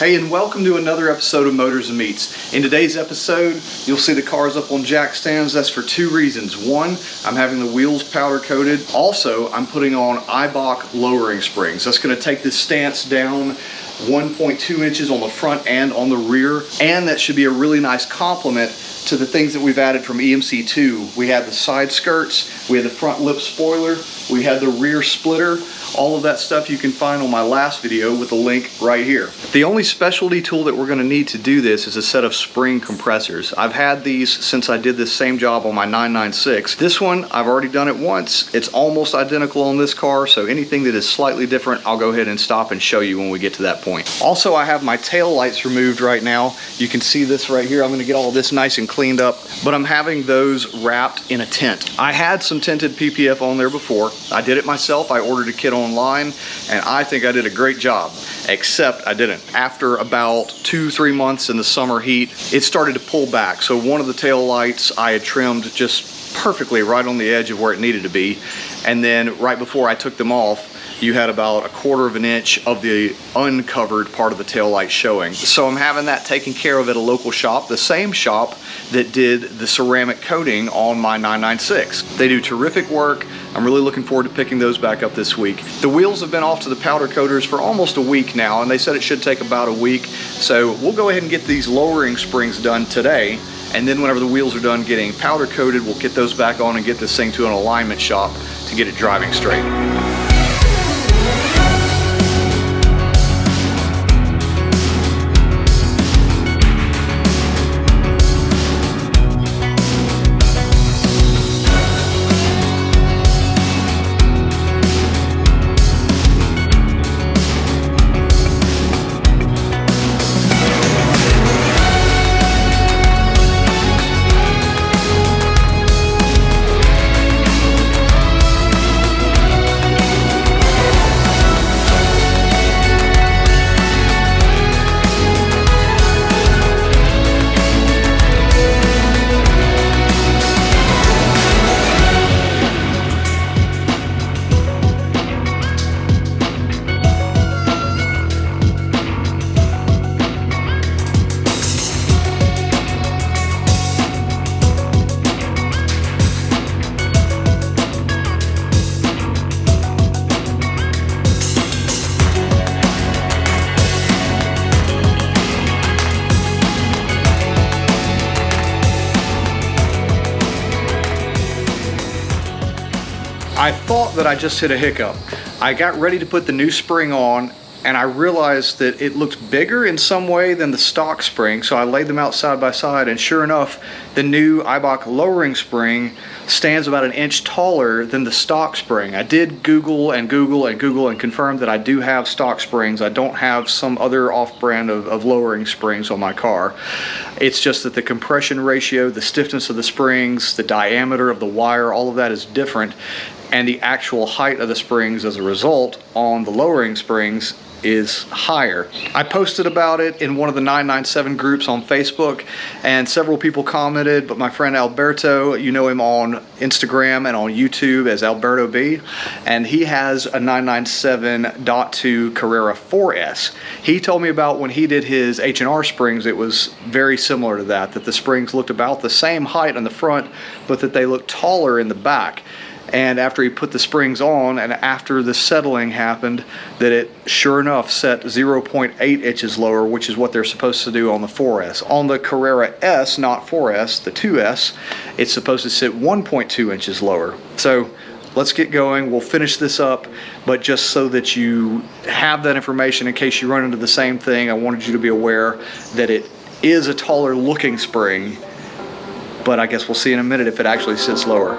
Hey, and welcome to another episode of Motors and Meats. In today's episode, you'll see the cars up on jack stands. That's for two reasons. One, I'm having the wheels powder coated. Also, I'm putting on Eibach lowering springs. That's going to take this stance down 1.2 inches on the front and on the rear, and that should be a really nice complement to the things that we've added from EMC2. We had the side skirts, we had the front lip spoiler, we had the rear splitter. All of that stuff you can find on my last video with the link right here. The only specialty tool that we're going to need to do this is a set of spring compressors. I've had these since I did this same job on my 996. This one, I've already done it once. It's almost identical on this car, so anything that is slightly different, I'll go ahead and stop and show you when we get to that point. Also, I have my tail lights removed right now. You can see this right here. I'm going to get all this nice and cleaned up, but I'm having those wrapped in a tint. I had some tinted PPF on there before. I did it myself. I ordered a kit online, and I think I did a great job, except I didn't. After about 2-3 months in the summer heat, it started to pull back. So one of the tail lights I had trimmed just perfectly right on the edge of where it needed to be, and then right before I took them off, you had about 1/4 of an inch of the uncovered part of the tail light showing. So I'm having that taken care of at a local shop, the same shop that did the ceramic coating on my 996. They do terrific work. I'm really looking forward to picking those back up this week. The wheels have been off to the powder coaters for almost a week now, and they said it should take about a week. So we'll go ahead and get these lowering springs done today, and then whenever the wheels are done getting powder coated, we'll get those back on and get this thing to an alignment shop to get it driving straight. I thought that I just hit a hiccup. I got ready to put the new spring on, and I realized that it looked bigger in some way than the stock spring, so I laid them out side by side, and sure enough, the new Eibach lowering spring stands about 1 inch taller than the stock spring. I did Google and confirm that I do have stock springs. I don't have some other off-brand of lowering springs on my car. It's just that the compression ratio, the stiffness of the springs, the diameter of the wire, all of that is different, and the actual height of the springs as a result on the lowering springs is higher. I posted about it in one of the 997 groups on Facebook, and several people commented, but my friend Alberto, you know him on Instagram and on YouTube as Alberto B, and he has a 997.2 Carrera 4S. He told me about when he did his H&R springs, it was very similar to that the springs looked about the same height on the front, but that they looked taller in the back. And after he put the springs on and after the settling happened, that it sure enough set 0.8 inches lower, which is what they're supposed to do on the 4S. On the Carrera S, not 4S, the 2S, it's supposed to sit 1.2 inches lower. So let's get going. We'll finish this up, but just so that you have that information in case you run into the same thing, I wanted you to be aware that it is a taller looking spring, but I guess we'll see in a minute if it actually sits lower.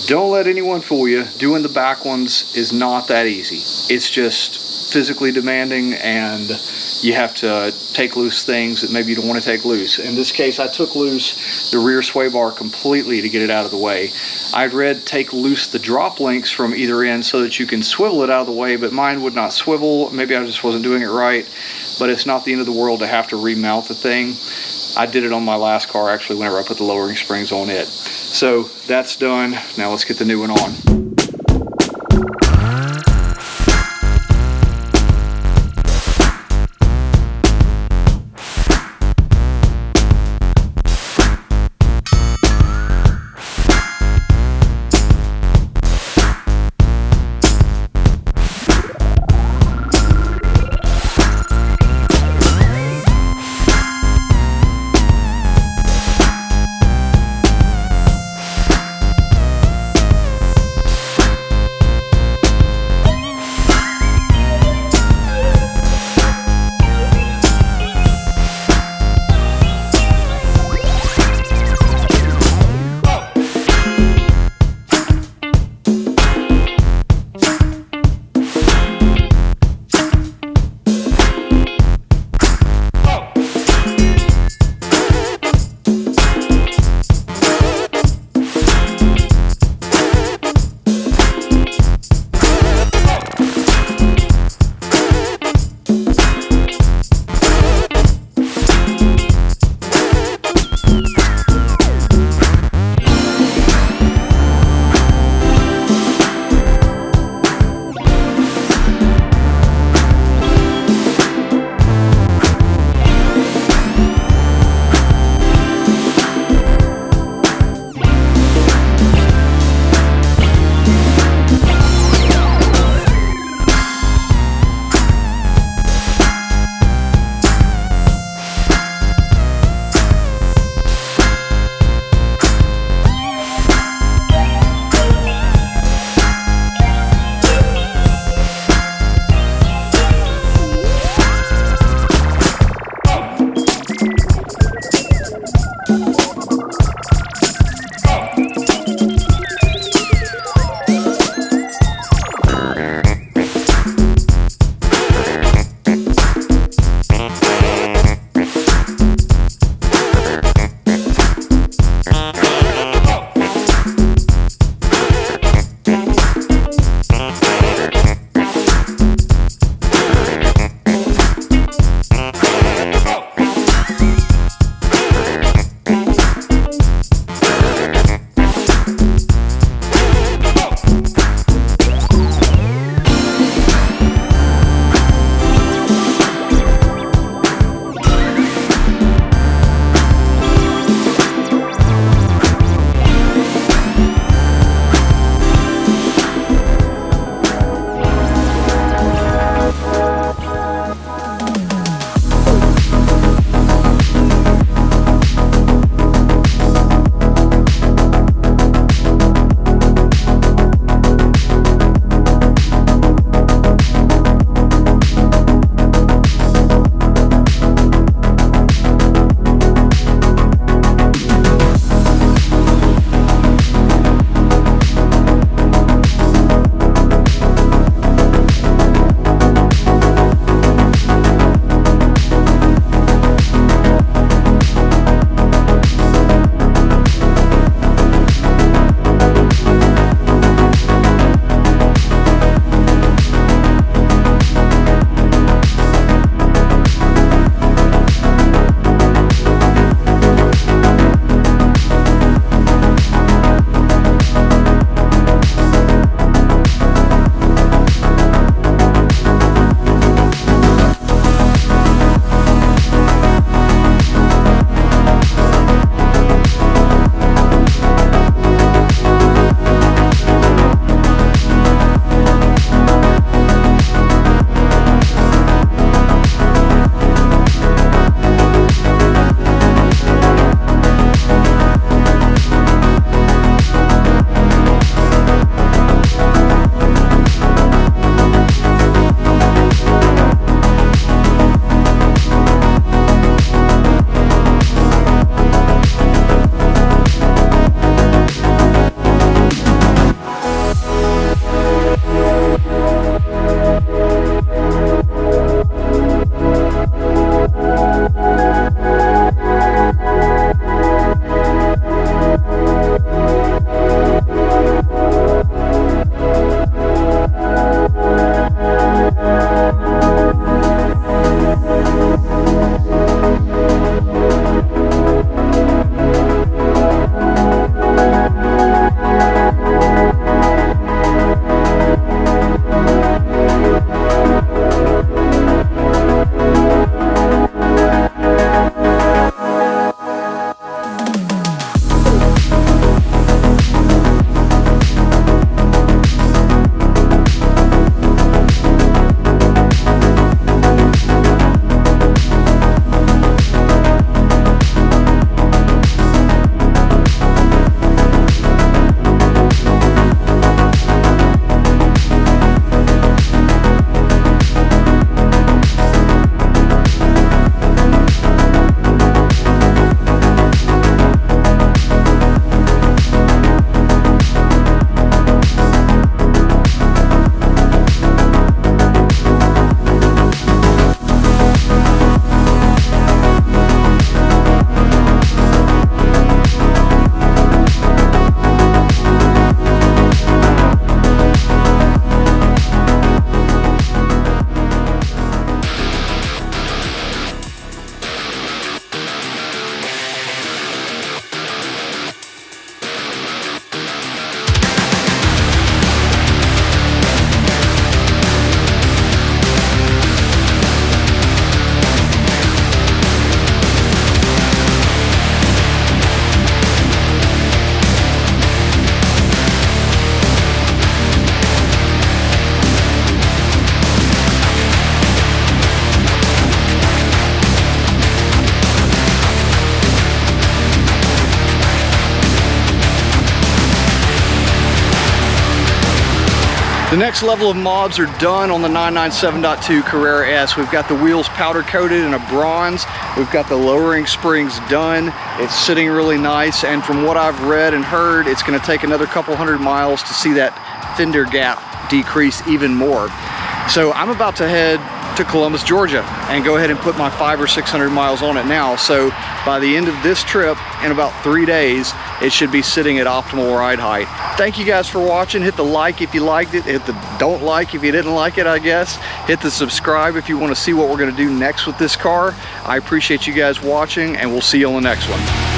Don't let anyone fool you. Doing the back ones is not that easy. It's just physically demanding, and you have to take loose things that maybe you don't want to take loose. In this case, I took loose the rear sway bar completely to get it out of the way. I'd read take loose the drop links from either end so that you can swivel it out of the way, but mine would not swivel. Maybe I just wasn't doing it right, but it's not the end of the world to have to remount the thing. I did it on my last car actually whenever I put the lowering springs on it. So that's done. Now let's get the new one on. The next level of mods are done on the 997.2 Carrera S. We've got the wheels powder coated in a bronze. We've got the lowering springs done. It's sitting really nice, and from what I've read and heard, it's going to take another couple hundred miles to see that fender gap decrease even more. So I'm about to head to Columbus, Georgia, and go ahead and put my 500 or 600 miles on it now. So by the end of this trip, in about 3 days, it should be sitting at optimal ride height. Thank you guys for watching. Hit the like if you liked it. Hit the don't like if you didn't like it, I guess. Hit the subscribe if you want to see what we're going to do next with this car. I appreciate you guys watching, and we'll see you on the next one.